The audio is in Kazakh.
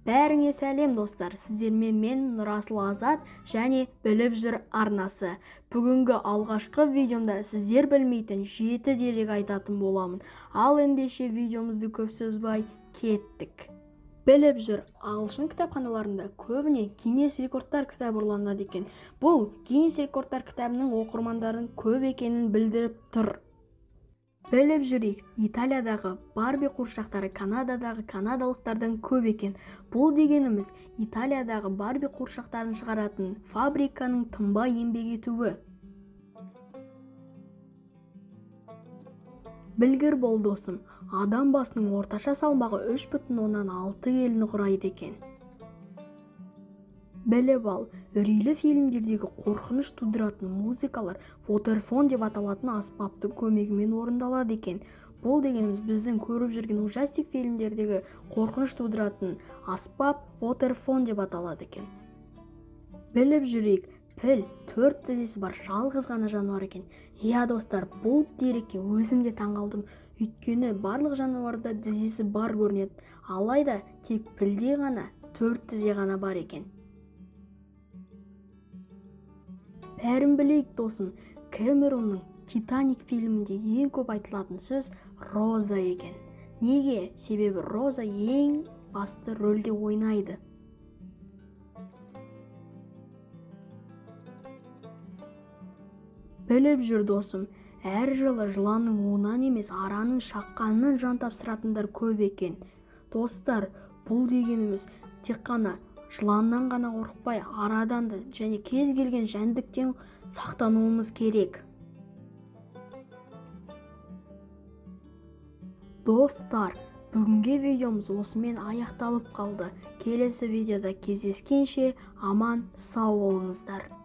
Бәріңе сәлем достар, сіздермен мен Нұрасыл Азат және біліп жүр арнасы. Бүгінгі алғашқы видеомда сіздер білмейтін 7 дерек айтатын боламын. Ал ендеше видеомызды көп созбай кеттік. Біліп жүр, ағылшын кітапханаларында көбіне Гиннес рекордтар кітабы ұрланады екен. Бұл Гиннес рекордтар кітабының оқырмандарын көп екенін білдіріп тұр. Біліп жүрейік, Италиядағы Барби қуыршақтары Канададағы канадалықтардан көп екен. Бұл дегеніміз Италиядағы Барби қуыршақтарын шығаратын фабриканың тынбай еңбек етуі. Білгір бол досым, адам басының орташа салмағы 3,6 келіні құрайды екен. Біліп ал, үрейлі фильмдердегі қорқыныш тудыратын музыкалар ватерфон деп аталатын аспаптың көмегімен орындалады екен. Бұл дегеніміз біздің көріп жүрген ужастик фильмдердегі қорқыныш тудыратын аспап ватерфон деп аталады екен. Біліп жүрейік, піл 4 тізесі бар жалғыз ғана жануар екен. Иә достар, бұл дерекке өзім де таңғалдым. Өйткені барлық жануарда тізесі бар көрінеді, алайда тек пілде ғана 4 тізе ғана бар екен. Бәрін білейік досым, Кэмеронның Титаник фильмінде ең көп айтылатын сөз Роза екен. Неге? Себебі Роза ең басты рөлде ойнайды. Біліп жүр досым, әр жылы жыланның уынан емес араның шаққанынан жан тапсыратындар көп екен. Достар, бұл дегеніміз тек қана жыланнан ғана қорықпай, арадан да және кез келген жәндіктен сақтануымыз керек. Достар, бүгінгі видеомыз осымен аяқталып қалды. Келесі видеода кездескенше аман сау болыңыздар.